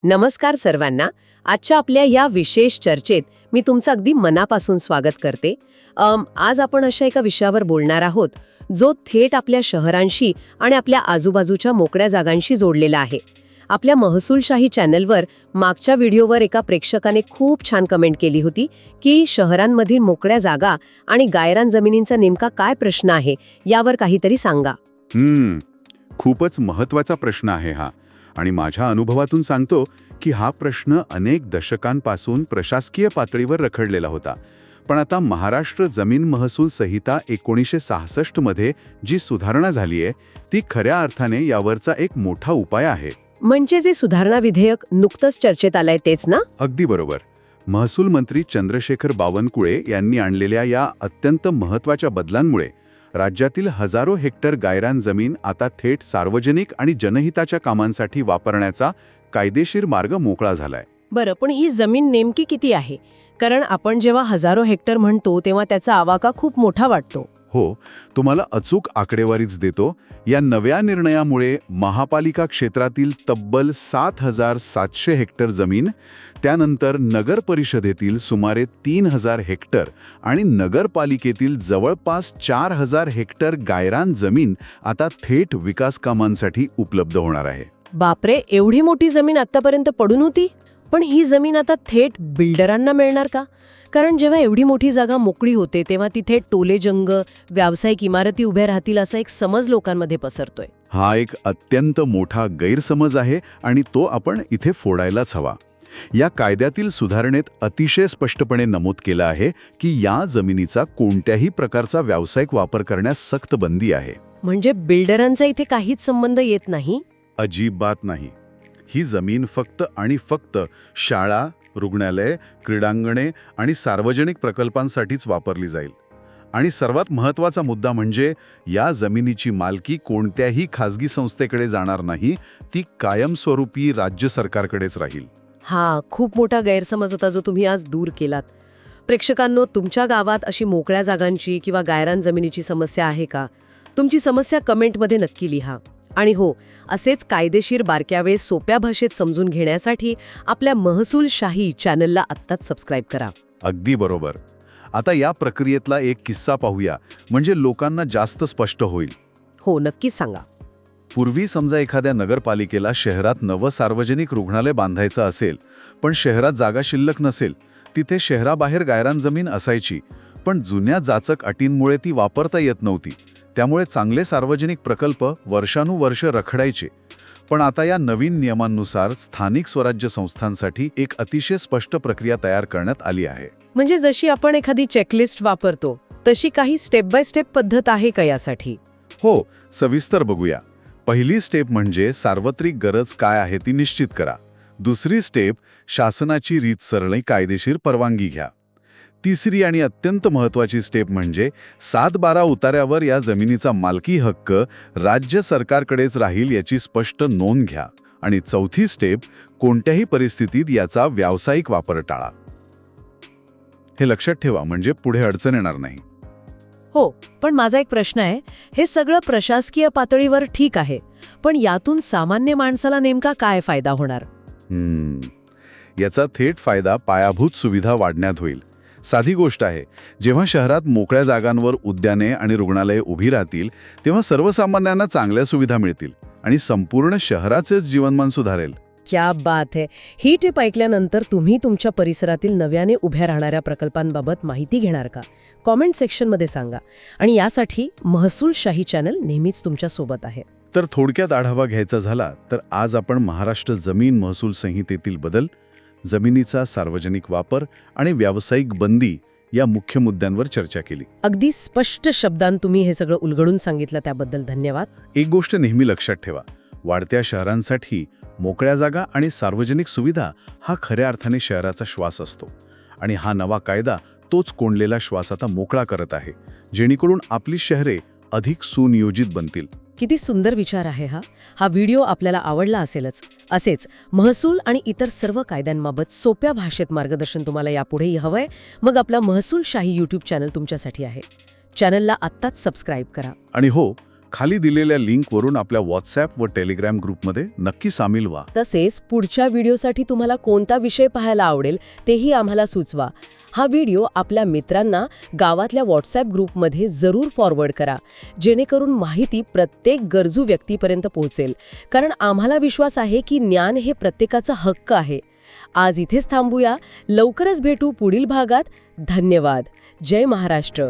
नमस्कार सर्वांना. आजच्या आपल्या या विशेष चर्चेत मी तुमचं अगदी मनापासून स्वागत करते. आज आपण अशा एका विषयावर बोलणार आहोत जो थेट आपल्या शहरांशी आणि आपल्या आजूबाजूच्या मोकळ्या जागांशी जोडलेला आहे. आपल्या महसूलशाही चॅनलवर मागच्या व्हिडिओवर एका प्रेक्षकाने खूप छान कमेंट केली होती की शहरांमधील मोकळ्या जागा आणि गायरान जमिनींचा नेमका काय प्रश्न आहे यावर काहीतरी सांगा. खूपच महत्वाचा प्रश्न आहे हा. आणि माझ्या अनुभवातून सांगतो की हा प्रश्न अनेक दशकांपासून प्रशासकीय पातळीवर रखडलेला होता. पण आता महाराष्ट्र जमीन महसूल संहिता 1966 मध्ये जी सुधारणा झाली आहे ती खऱ्या अर्थाने यावरचा एक मोठा उपाय आहे. म्हणजे जे सुधारणा विधेयक नुकतंच चर्चेत आलंय तेच ना? अगदी बरोबर. महसूल मंत्री चंद्रशेखर बावनकुळे यांनी आणलेल्या या अत्यंत महत्वाच्या बदलांमुळे राज्यातील हजारो हेक्टर गायरान जमीन आता थेट सार्वजनिक आणि जनहिताच्या कामांसाठी वापरण्याचा कायदेशीर मार्ग मोकळा झालाय. बरं, पण ही जमीन नेमकी किती आहे? कारण आपण जेव्हा हजारो हेक्टर म्हणतो तेव्हा त्याचा आवाका खूप मोठा वाटतो. हो, तुम्हाला अचूक आकडेवारीच देतो. या नव्या निर्णयामुळे महापालिका क्षेत्रातील तब्बल 7,700 हेक्टर जमीन, त्यानंतर नगर परिषदेतील सुमारे 3,000 हेक्टर आणि नगरपालिकेतील जवळपास 4,000 हेक्टर गायरान जमीन आता थेट विकास कामांसाठी उपलब्ध होणार आहे. बापरे, एवढी मोठी जमीन आतापर्यंत पडून होती? पण ही जमीन आता थेट बिल्डरांना मिळणार का? कारण जेव्हा एवढी मोठी जागा मोकळी होते तेव्हा तिथे टोलेजंग, व्यावसायिक इमारती उभ्या राहतील असा एक समज लोकांमध्ये पसरतोय. हा एक अत्यंत मोठा गैरसमज आहे आणि तो आपण इथे फोडायलाच हवा. या कायद्यातील सुधारणेत अतिशय स्पष्टपणे नमूद केलं आहे की या जमिनीचा कोणत्याही प्रकारचा व्यावसायिक वापर करण्यास सक्त बंदी आहे. म्हणजे बिल्डरांचा इथे काहीच संबंध येत नाही? अजिबात नाही. ही जमीन फक्त आणि फक्त शाळा, रुग्णालय, क्रीडांगणे आणि सार्वजनिक प्रकल्पांसाठीच वापरली जाईल. आणि सर्वात महत्त्वाचा मुद्दा म्हणजे या जमिनीची मालकी कोणत्याही खाजगी संस्थेकडे जाणार नाही, ती कायमस्वरूपी राज्य सरकारकडेच राहील. हा खूप मोठा गैरसमज होता जो तुम्ही आज दूर केलात. प्रेक्षकांनो, तुमच्या गावात अशी मोकळ्या जागांची किंवा गायरान जमिनीची समस्या आहे का? तुमची समस्या कमेंटमध्ये नक्की लिहा. आणि हो, असेच कायदेशीर बारक्यावे सोप्या भाषेत समजून घेण्यासाठी आपल्या महसूलशाही चॅनलला आत्ताच सबस्क्राईब करा. अगदी बरोबर. आता या प्रक्रियेतला एक किस्सा पाहूया, म्हणजे लोकांना जास्त स्पष्ट होईल. हो, नक्कीच सांगा. पूर्वी समजा एखाद्या नगरपालिकेला शहरात नवं सार्वजनिक रुग्णालय बांधायचं असेल, पण शहरात जागा शिल्लक नसेल, तिथे शहराबाहेर गायरान जमीन असायची, पण जुन्या जाचक अटींमुळे ती वापरता येत नव्हती. त्यामुळे चांगले सार्वजनिक प्रकल्प वर्षानुवर्ष रखडायचे. पण आता या नवीन नियमांनुसार स्थानिक स्वराज्य संस्थांसाठी एक अतिशय स्पष्ट प्रक्रिया तयार करण्यात आली आहे. म्हणजे जशी आपण एखादी चेकलिस्ट वापरतो तशी काही स्टेप बाय स्टेप पद्धत आहे का यासाठी? हो, सविस्तर बघूया. पहिली स्टेप म्हणजे सार्वत्रिक गरज काय आहे ती निश्चित करा. दुसरी स्टेप, शासनाची रीतसरणी कायदेशीर परवानगी घ्या. तिसरी आणि अत्यंत महत्त्वाची स्टेप म्हणजे 7-12 उतार्यावर या जमिनीचा मालकी हक्क राज्य सरकारकडेच राहील याची स्पष्ट नोंद घ्या. आणि चौथी स्टेप, कोणत्याही परिस्थितीत याचा व्यावसायिक वापर टाळा. हे लक्षात ठेवा, म्हणजे पुढे अडचण येणार नाही. हो, पण माझा एक प्रश्न आहे. हे सगळं प्रशासकीय पातळीवर ठीक आहे, पण यातून सामान्य माणसाला नेमका काय फायदा होणार? याचा थेट फायदा पायाभूत सुविधा वाढण्यात होईल. साधी गोष्ट आहे, जेव्हा शहरात मोकळ्या जागांवर उद्याने आणि रुग्णालये उभी राहतील तेव्हा सर्वसामान्यांना चांगल्या सुविधा मिळतील आणि संपूर्ण शहराचेच जीवनमान सुधारेल. क्या बात है. ही टिप ऐकल्यानंतर तुम्ही तुमच्या परिसरातील नव्याने उभ्या राहणाऱ्या प्रकल्पांबाबत माहिती घेणार का? कॉमेंट सेक्शनमध्ये सांगा. आणि यासाठी महसूलशाही चॅनल नेहमीच तुमच्या सोबत आहे. तर थोडक्यात आढावा घ्यायचा झाला तर आज आपण महाराष्ट्र जमीन महसूल संहितेतील बदल, जमिनीचा सार्वजनिक वापर आणि व्यावसायिक बंदी या मुख्य मुद्द्यांवर चर्चा केली. अगदी स्पष्ट शब्दांत तुम्ही हे सगळं उलगडून सांगितलं, त्याबद्दल धन्यवाद. एक गोष्ट नेहमी लक्षात ठेवा, वाढत्या शहरांसाठी मोकळ्या जागा आणि सार्वजनिक सुविधा हा खऱ्या अर्थाने शहराचा श्वास असतो. आणि हा नवा कायदा तोच कोंडलेला श्वास आता मोकळा करत आहे, जेणेकरून आपली शहरे अधिक सुनियोजित बनतील. किती सुंदर विचार आहे हा. हा व्हिडिओ आपल्याला आवडला असेलच. असेच महसूल आणि इतर सर्व कायद्यांबाबत सोप्या भाषेत मार्गदर्शन तुम्हाला यापुढेही हवंय, मग आपला महसूलशाही यूट्यूब चॅनल तुमच्यासाठी आहे. चॅनलला आत्ताच सबस्क्राईब करा. आणि हो, खाली दिलेल्या लिंकवरून आपल्या व्हॉट्सॲप व टेलिग्राम ग्रुपमध्ये नक्की सामील व्हा. तसेच पुढच्या व्हिडिओसाठी तुम्हाला कोणता विषय पाहायला आवडेल तेही आम्हाला सुचवा. हा व्हिडिओ आपल्या मित्रांना गावातल्या व्हॉट्सॲप ग्रुपमध्ये जरूर फॉरवर्ड करा, जेणेकरून माहिती प्रत्येक गरजू व्यक्तीपर्यंत पोहोचेल. कारण आम्हाला विश्वास आहे की ज्ञान हे प्रत्येकाचा हक्क आहे. आज इथेच थांबूया. लवकरच भेटू पुढील भागात. धन्यवाद. जय महाराष्ट्र.